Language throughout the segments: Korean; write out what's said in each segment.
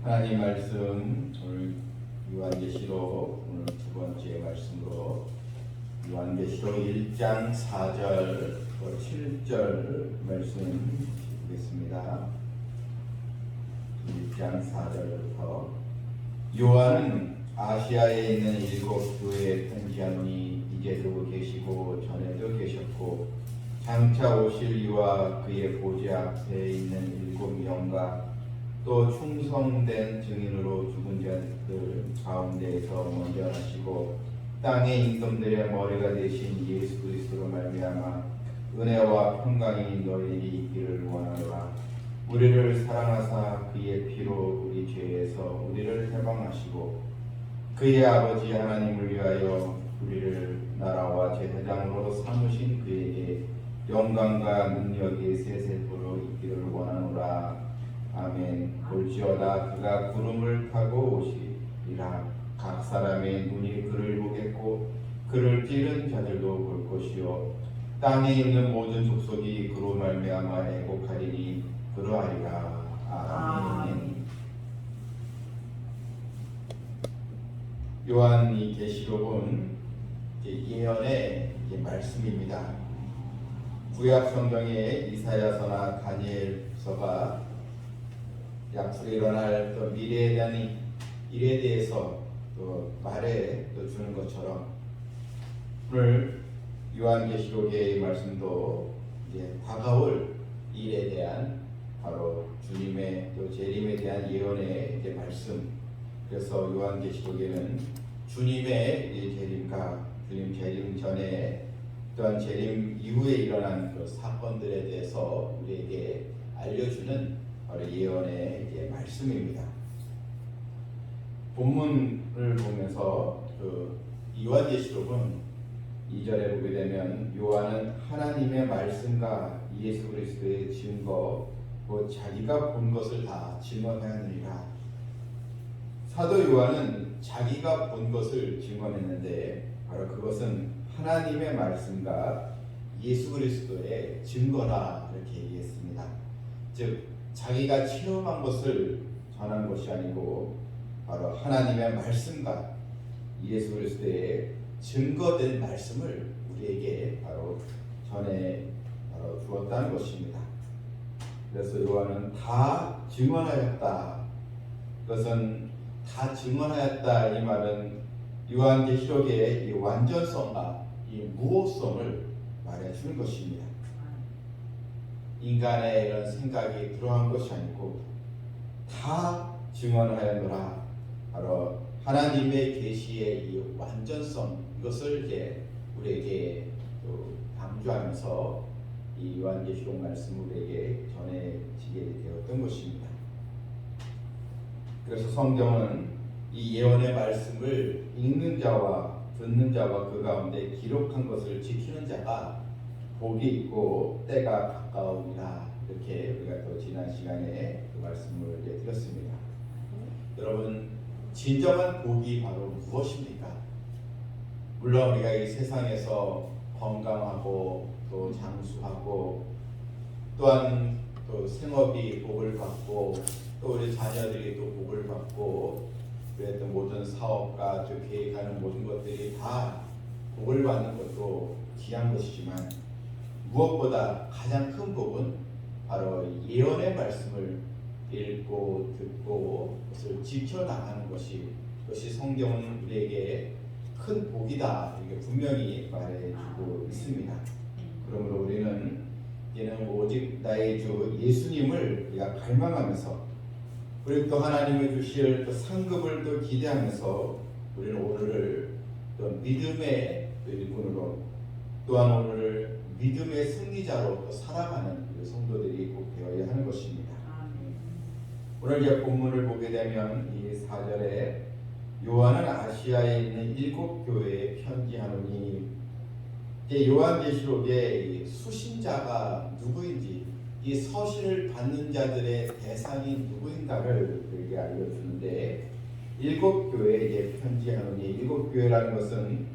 하나님 말씀 오늘 요한계시록 오늘 두 번째 말씀으로 요한계시록 1장 4절 7절 말씀 보겠습니다. 1장 4절부터 요한은 아시아에 있는 일곱 교회에 편지하노니 이제도 계시고 전에도 계셨고 장차 오실 이와 그의 보좌 앞에 있는 일곱 영과 또 충성된 증인으로 죽은 자들 가운데에서 먼저 하시고 땅의 임금들의 머리가 되신 예수 그리스도로 말미암아 은혜와 평강이 너희에게 있기를 원하노라. 우리를 사랑하사 그의 피로 우리 죄에서 우리를 해방하시고 그의 아버지 하나님을 위하여 우리를 나라와 제사장으로 삼으신 그에게 영광과 능력이 세세토록 있기를 원하노라. 아멘. 볼지어다 그가 구름을 타고 오시리라. 각 사람의 눈이 그를 보겠고 그를 찌른 자들도 볼 것이요 땅에 있는 모든 족속이 그로 말미암아 애곡하리니 그러하리라. 아멘. 요한 이 계시록은 예언의 말씀입니다. 구약 성경의 이사야서나 다니엘서가 앞으로 일어날 또 미래에 대한 일에 대해서 또 말해 또 주는 것처럼 오늘 요한계시록의 말씀도 이제 다가올 일에 대한 바로 주님의 또 재림에 대한 예언의 이제 말씀. 그래서 요한계시록에는 주님의 재림과 주님 재림 전에 또한 재림 이후에 일어난 그 사건들에 대해서 우리에게 알려주는 바로 예언의 이제 말씀입니다. 본문을 보면서 그 요한계시록은 2절에 보게 되면 요한은 하나님의 말씀과 예수 그리스도의 증거 곧 자기가 본 것을 다 증언하느니라. 사도 요한은 자기가 본 것을 증언했는데 바로 그것은 하나님의 말씀과 예수 그리스도의 증거라 이렇게 얘기했습니다. 즉 자기가 체험한 것을 전한 것이 아니고 바로 하나님의 말씀과 예수 그리스도의 증거된 말씀을 우리에게 바로 전해 주었다는 것입니다. 그래서 요한은 다 증언하였다. 그것은 다 증언하였다 이 말은 요한계시록의 이 완전성과 이 무호성을 말해주는 것입니다. 인간의 이런 생각이 들어간 것이 아니고 다 증언하였노라. 바로 하나님의 계시의 이 완전성 이것을 이제 우리에게 또 강조하면서 이 요한계시록 말씀을 우리에게 전해지게 되었던 것입니다. 그래서 성경은 이 예언의 말씀을 읽는 자와 듣는 자와 그 가운데 기록한 것을 지키는 자가 복이 있고 때가 가까우니라 이렇게 우리가 또 지난 시간에 그 말씀을 드렸습니다. 여러분 진정한 복이 바로 무엇입니까? 물론 우리가 이 세상에서 건강하고 또 장수하고 또한 또 생업이 복을 받고 또 우리 자녀들이 또 복을 받고 그랬던 모든 사업과 또 계획하는 모든 것들이 다 복을 받는 것도 귀한 것이지만 무엇보다 가장 큰 복은 바로 예언의 말씀을 읽고 듣고 그것을 지켜나가는 그것이 성경은 우리에게 큰 복이다 이렇게 분명히 말해주고 있습니다. 그러므로 우리는 이제는 오직 나의 주 예수님을 우리가 갈망하면서 그리고 또 하나님의 주실 또 상급을 또 기대하면서 우리는 오늘을 또 믿음의 일꾼으로 또한 오늘을 믿음의 승리자로 살아가는 성도들이 꼭 되어야 하는 것입니다. 오늘 이제 본문을 보게 되면 이 4절에 요한은 아시아에 있는 일곱 교회에 편지하노니 이제 요한계시록의 수신자가 누구인지 이 서신을 받는 자들의 대상이 누구인가를 우리에게 알려주는데 일곱 교회에 편지하노니 일곱 교회라는 것은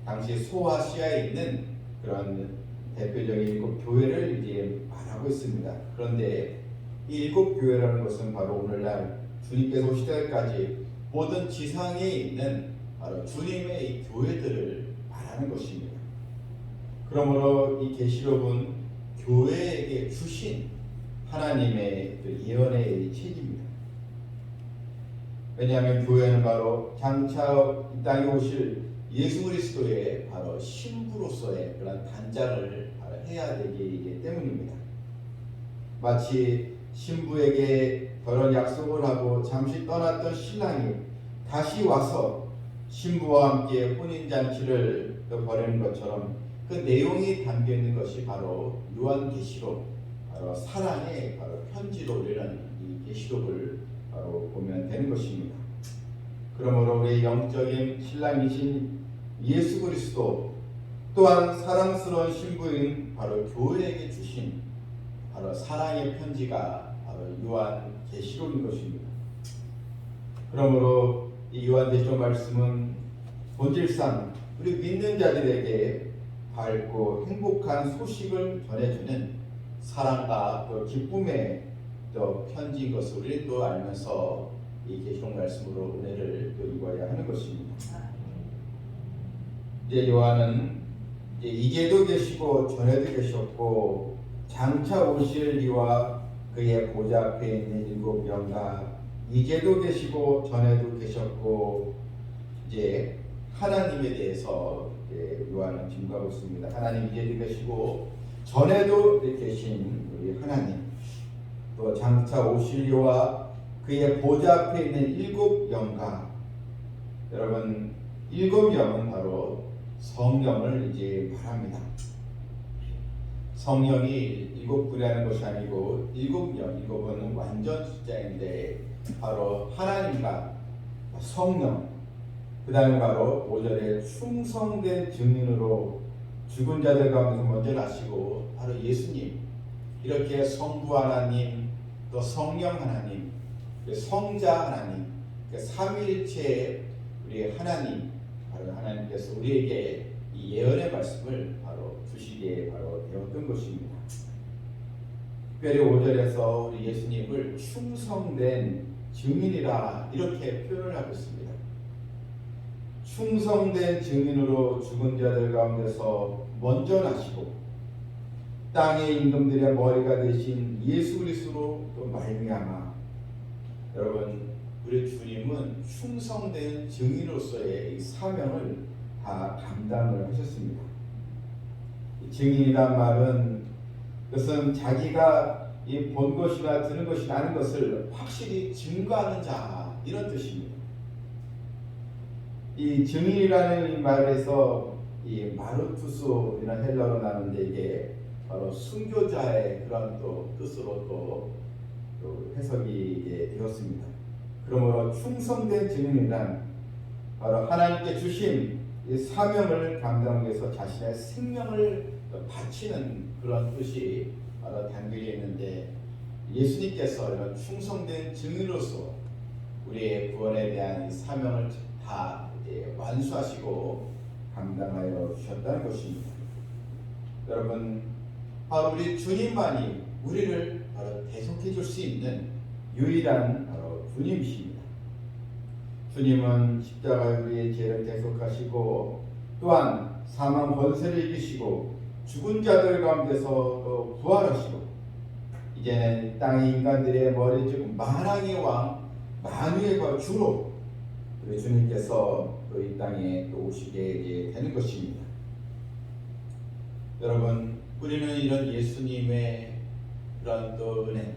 당시 소아시아에 있는 그런 대표적인 일곱 교회를 이제 말하고 있습니다. 그런데 이 일곱 교회라는 것은 바로 오늘날 주님께서 오실 때까지 모든 지상에 있는 바로 주님의 이 교회들을 말하는 것입니다. 그러므로 이 계시록은 교회에게 주신 하나님의 예언의 책입니다. 왜냐하면 교회는 바로 장차 이 땅에 오실 예수 그리스도의 바로 신부로서의 그런 단장을 해야 되기 때문입니다. 마치 신부에게 결혼 약속을 하고 잠시 떠났던 신랑이 다시 와서 신부와 함께 혼인잔치를 벌이는 것처럼 그 내용이 담겨 있는 것이 바로 요한계시록, 바로 사랑의 바로 편지로 우리는 이 계시록을 바로 보면 되는 것입니다. 그러므로 우리 영적인 신랑이신 예수 그리스도 또한 사랑스러운 신부인 바로 교회에게 주신 바로 사랑의 편지가 바로 요한계시록인 것입니다. 그러므로 이 요한계시록 말씀은 본질상 우리 믿는 자들에게 밝고 행복한 소식을 전해주는 사랑과 또 기쁨의 또 편지인 것을 우리 또 알면서 이 계시록 말씀으로 은혜를 또 입어야 하는 것입니다. 이제 요한은 이제 이제도 계시고 전에도 계셨고 장차 오실 이와 그의 보좌 앞에 있는 일곱 영과 이제도 계시고 전에도 계셨고 이제 하나님에 대해서 요한은 증거하고 있습니다. 하나님 이제도 계시고 전에도 계신 우리 하나님, 또 장차 오실 이와 그의 보좌 앞에 있는 일곱 영과, 여러분 일곱 영은 바로 성령을 이제 말합니다. 성령이 일곱 분이라는 것이 아니고 일곱 영, 일곱은 완전 숫자인데 바로 하나님과 성령, 그 다음에 바로 5절에 충성된 증인으로 죽은 자들 가운데서 먼저 나시고 바로 예수님, 이렇게 성부 하나님, 또 성령 하나님, 성자 하나님, 삼위일체의 우리 하나님, 바로 하나님께서 우리에게 이 예언의 말씀을 바로 주시기에 바로 되었던 것입니다. 특별히 5절에서 우리 예수님을 충성된 증인이라 이렇게 표현을 하고 있습니다. 충성된 증인으로 죽은 자들 가운데서 먼저 나시고 땅의 임금들의 머리가 되신 예수 그리스도로 또 말미암아, 여러분 우리 주님은 충성된 증인으로서의 이 사명을 다 감당을 하셨습니다. 증인이란 말은 그것은 자기가 본 것이나 들은 것이나 아는 것을 확실히 증거하는 자, 이런 뜻입니다. 이 증인이라는 말에서 이 마르투스 이런 헬라어로 나는데 이게 바로 순교자의 그런 또 뜻으로 또 해석이 되었습니다. 그러므로 충성된 증인이란 바로 하나님께 주신 이 사명을 감당하기 위해서 자신의 생명을 바치는 그런 뜻이 바로 담겨 있는데, 예수님께서 이런 충성된 증인으로서 우리의 구원에 대한 이 사명을 다 완수하시고 감당하여 주셨다는 것입니다. 여러분, 바로 우리 주님만이 우리를 바로 대속해 줄 수 있는 유일한 바로 주님이십니다. 주님은 십자가에 우리의 죄를 대속하시고 또한 사망 권세를 이기시고 죽은 자들 가운데서 부활하시고 이제는 땅의 인간들의 머리 즉 만왕의 왕 만유의 주로 우리 주님께서 또 이 땅에 또 오시게 되는 것입니다. 여러분, 우리는 이런 예수님의 그런 또 은혜,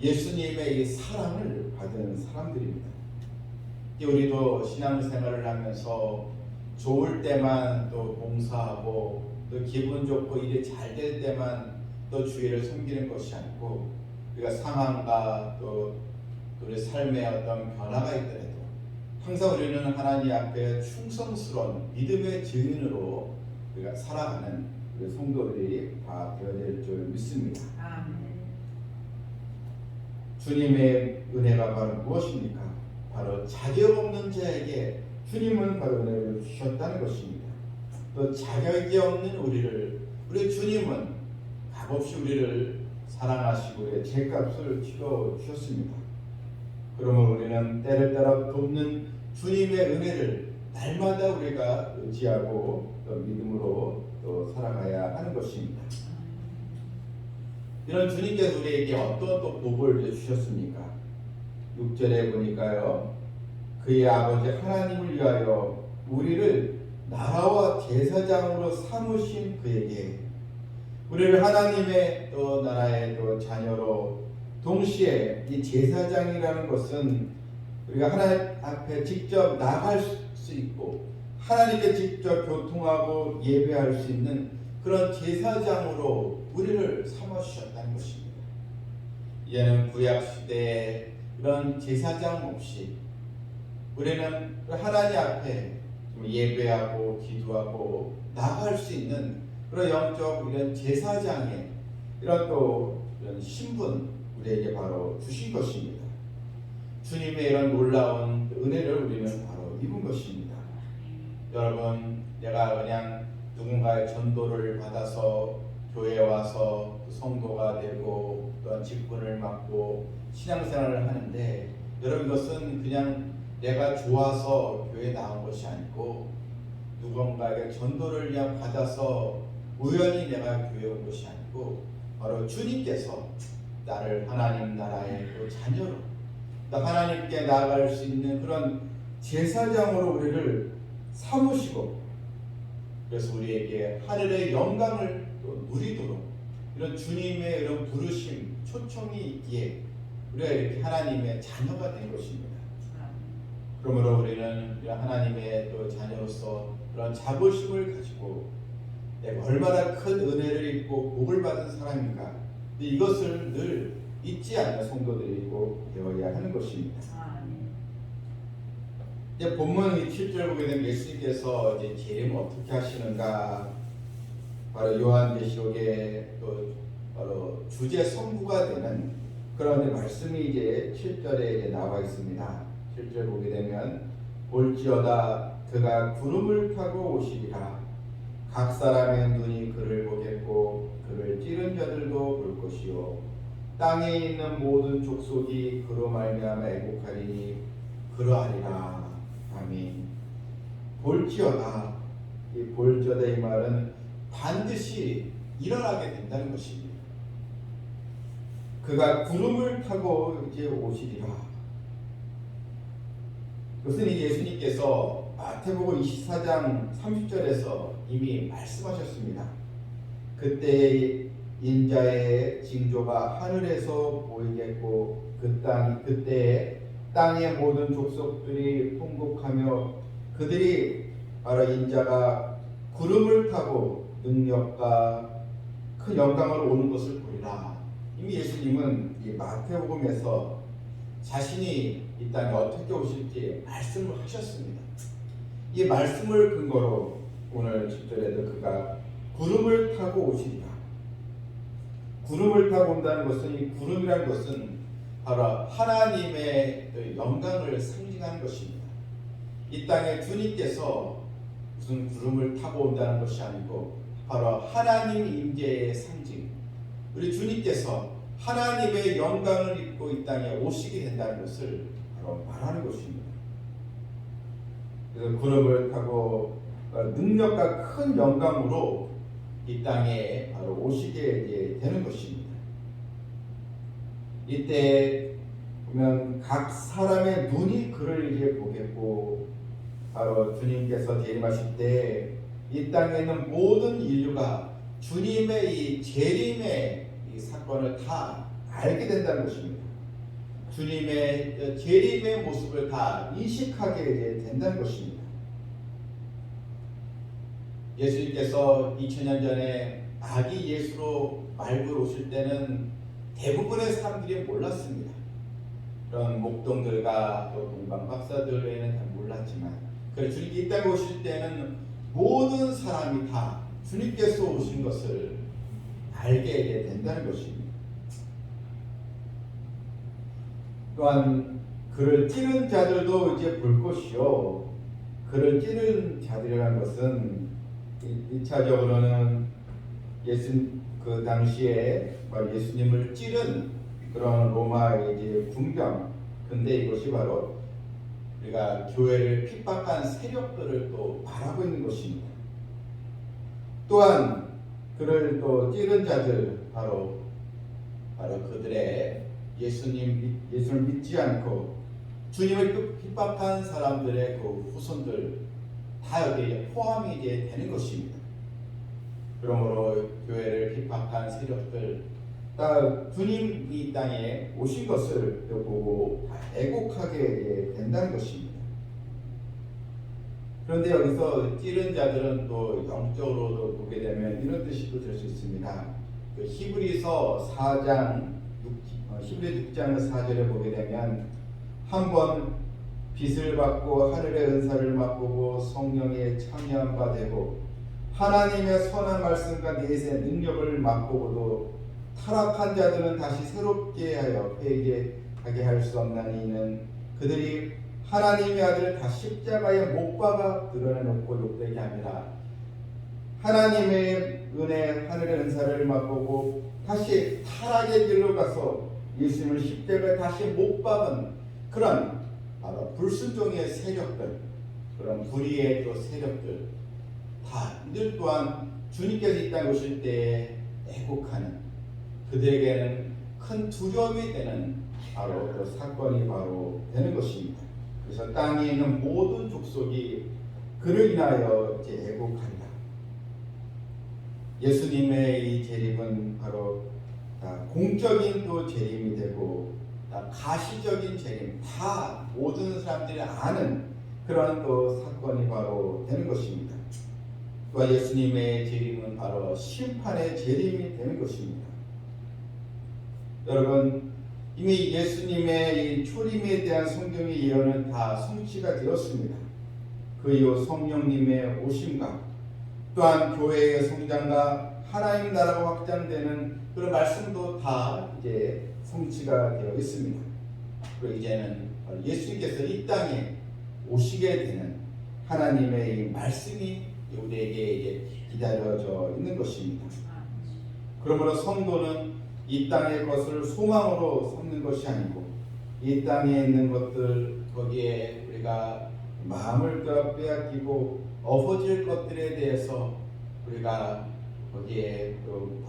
예수님의 이 사랑을 받은 사람들입니다. 우리도 신앙생활을 하면서 좋을 때만 또 봉사하고 또 기분 좋고 일이 잘 될 때만 또 주의를 섬기는 것이 아니고, 우리가 상황과 또 우리 삶의 어떤 변화가 있더라도 항상 우리는 하나님 앞에 충성스러운 믿음의 증인으로 우리가 살아가는 우리 성도들이 다 되어야 될 줄 믿습니다. 아멘. 주님의 은혜가 바로 무엇입니까? 바로 자격 없는 자에게 주님은 바로 은혜를 주셨다는 것입니다. 또 자격이 없는 우리 주님은 값없이 우리를 사랑하시고 우리의 죄값을 치러 주셨습니다. 그러면 우리는 때를 따라 돕는 주님의 은혜를 날마다 우리가 의지하고 또 믿음으로 또 살아가야 하는 것입니다. 이런 주님께서 우리에게 어떤 또 복을 주셨습니까? 6절에 보니까요, 그의 아버지 하나님을 위하여 우리를 나라와 제사장으로 삼으신 그에게 우리를 하나님의 또 나라의 또 자녀로, 동시에 이 제사장이라는 것은 우리가 하나님 앞에 직접 나갈 수 있고 하나님께 직접 교통하고 예배할 수 있는 그런 제사장으로 우리를 삼아주셨다는 것입니다. 이제는 구약시대에 이런 제사장 없이 우리는 하나님 앞에 예배하고 기도하고 나갈 수 있는 그런 영적 이런 제사장의 이런 또 이런 신분 우리에게 바로 주신 것입니다. 주님의 이런 놀라운 은혜를 우리는 바로 입은 것입니다. 여러분, 내가 그냥 누군가의 전도를 받아서 교회에 와서 성도가 되고 또한 직분을 맡고 신앙생활을 하는데, 여러분, 이것은 그냥 내가 좋아서 교회에 나온 것이 아니고 누군가에게 전도를 그냥 받아서 우연히 내가 교회에 온 것이 아니고 바로 주님께서 나를 하나님 나라의 또 자녀로 또 하나님께 나아갈 수 있는 그런 제사장으로 우리를 삼으시고, 그래서 우리에게 하늘의 영광을 또 누리도록 이런 주님의 이런 부르심, 초청이 있기에 우리가 이렇게 하나님의 자녀가 된 것입니다. 그러므로 우리는 하나님의 또 자녀로서 그런 자부심을 가지고 내가 얼마나 큰 은혜를 입고 복을 받은 사람인가, 이것을 늘 잊지 않는 성도들이 꼭 되어야 하는 것입니다. 이제 본문 7절 보게 되면 예수님께서 이제 재림을 어떻게 하시는가, 바로 요한계시록의 또 바로 주제 성부가 되는 그런 말씀이 이제 7절에 이제 나와 있습니다. 7절 보게 되면 볼지어다 그가 구름을 타고 오시리라. 각 사람의 눈이 그를 보겠고 그를 찌른 자들도 볼 것이요 땅에 있는 모든 족속이 그로 말미암아 애곡하리니 그러하리라. 아멘. 볼지어다, 이 볼지어다 이 말은 반드시 일어나게 된다는 것입니다. 그가 구름을 타고 이제 오시리라. 그것은 예수님께서 마태복음 24장 30절에서 이미 말씀하셨습니다. 그때 인자의 징조가 하늘에서 보이겠고 그때 땅의 모든 족속들이 통곡하며 그들이 바로 인자가 구름을 타고 능력과 큰 영광을 오는 것을 보리라. 이미 예수님은 이 마태복음에서 자신이 이 땅에 어떻게 오실지 말씀을 하셨습니다. 이 말씀을 근거로 오늘 10절에도 그가 구름을 타고 오시리라. 구름을 타고 온다는 것은, 이 구름이라는 것은 바로 하나님의 영광을 상징하는 것입니다. 이 땅에 주님께서 무슨 구름을 타고 온다는 것이 아니고 바로 하나님 임재의 상징, 우리 주님께서 하나님의 영광을 입고 이 땅에 오시게 된다는 것을 바로 말하는 것입니다. 그래서 구름을 타고 능력과 큰 영광으로 이 땅에 바로 오시게 되는 것입니다. 이때 보면 각 사람의 눈이 그를 이제 보겠고, 바로 주님께서 재림하실 때 이 땅에 있는 모든 인류가 주님의 이 재림의 이 사건을 다 알게 된다는 것입니다. 주님의 재림의 모습을 다 인식하게 된다는 것입니다. 예수님께서 2000년 전에 아기 예수로 말고 오실 때는 대부분의 사람들이 몰랐습니다. 그런 목동들과 또 동방 박사들 외에는 다 몰랐지만, 그래서 주님이 이 땅에 오실 때는 모든 사람이 다 주님께서 오신 것을 알게 된다는 것입니다. 또한 그를 찌른 자들도 이제 볼 것이요. 그를 찌른 자들이라는 것은 1차적으로는 그 당시에 예수님을 찌른 그런 로마의 이제 군병. 근데 이것이 바로 우리가 교회를 핍박한 세력들을 또 말하고 있는 것입니다. 또한 그를 또 찌른 자들 바로 그들의 예수를 믿지 않고 주님을 핍박한 사람들의 그 후손들 다 여기에 포함이 이제 되는 것입니다. 그러므로 교회를 핍박한 세력들 다 주님이 이 땅에 오신 것을 보고 애곡하게 된다는 것입니다. 그런데 여기서 찌른 자들은 또 영적으로도 보게 되면 이런 뜻이 될 수 있습니다. 그 히브리서 6장 4절에 보게 되면 한번 빛을 받고 하늘의 은사를 맛보고 성령에 참여한 바 되고 하나님의 선한 말씀과 내세 능력을 맛보고도 타락한 자들은 다시 새롭게 하여 회개하게 할 수 없나니 이는 그들이 하나님의 아들을 다 십자가에 못 박아 드러내놓고 욕되게 합니다. 하나님의 은혜, 하늘의 은사를 맛보고 다시 타락의 길로 가서 예수님을 십자가에 다시 못 박은 그런 바로 불순종의 세력들, 그런 불의의 또 세력들 다 이들 또한 주님께서 이 땅에 오실 때에 애곡하는 그들에게는 큰 두려움이 되는 바로 그 사건이 바로 되는 것입니다. 그래서 땅에 있는 모든 족속이 그를 인하여 이제 애곡한다. 예수님의 이 재림은 바로 공적인 또 재림이 되고 가시적인 재림, 다 모든 사람들이 아는 그런 또 사건이 바로 되는 것입니다. 또한 예수님의 재림은 바로 심판의 재림이 되는 것입니다. 여러분, 이미 예수님의 이 초림에 대한 성경의 예언은 다 성취가 되었습니다. 그 이후 성령님의 오심과 또한 교회의 성장과 하나님 나라가 확장되는 그런 말씀도 다 이제 성취가 되어 있습니다. 그리고 이제는 예수님께서 이 땅에 오시게 되는 하나님의 이 말씀이 우리에게 이제 기다려져 있는 것입니다. 그러므로 성도는 이 땅의 것을 소망으로 삼는 것이 아니고 이 땅에 있는 것들 거기에 우리가 마음을 빼앗기고 엎어질 것들에 대해서 우리가 거기에 또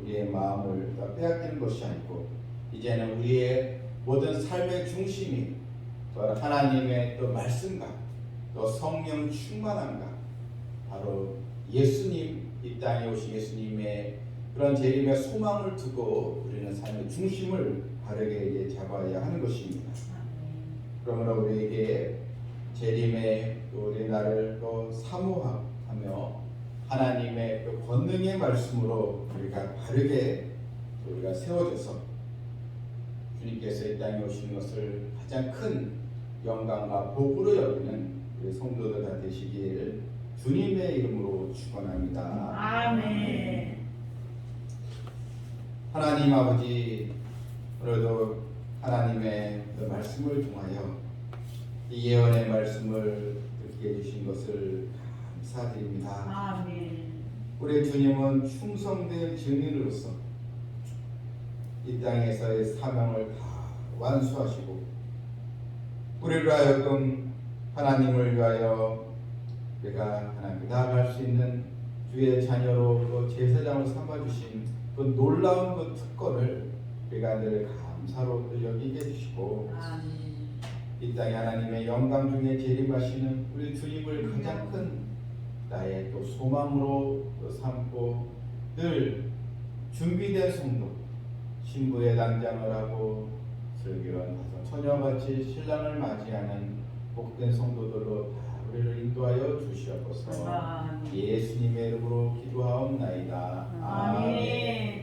우리의 마음을 빼앗기는 것이 아니고 이제는 우리의 모든 삶의 중심이 또 하나님의 또 말씀과 또 성령 충만함과 바로 예수님 이 땅에 오신 예수님의 그런 재림의 소망을 두고 우리는 삶의 중심을 바르게 이제 잡아야 하는 것입니다. 그러므로 우리에게 재림의 또 우리 나를 또 사모하며 하나님의 또 권능의 말씀으로 우리가 바르게 우리가 세워져서 주님께서 이 땅에 오신 것을 가장 큰 영광과 복으로 여기는 우리 성도들 다 되시길 주님의 이름으로 축원합니다. 아멘. 하나님 아버지, 오늘도 하나님의 그 말씀을 통하여 이 예언의 말씀을 듣게 해주신 것을 감사드립니다. 아멘. 우리 주님은 충성된 증인으로서 이 땅에서의 사명을 다 완수하시고 우리를 하여금 하나님을 위하여 우리가 하나님께 나아갈 수 있는 주의 자녀로 또 제사장을 삼아주신 그 놀라운 그 특권을 우리가 늘 감사로 여기게 해주시고 이 땅에 하나님의 영광 중에 재림하시는 우리 주님을 가장 큰 나의 또 소망으로 또 삼고 늘 준비된 성도 신부의 단장을 하고 슬기로운 처녀같이 신랑을 맞이하는 복된 성도들로 다 우리를 인도하여 주시옵소서. 예수님의 이름으로 기도하옵나이다. 아멘.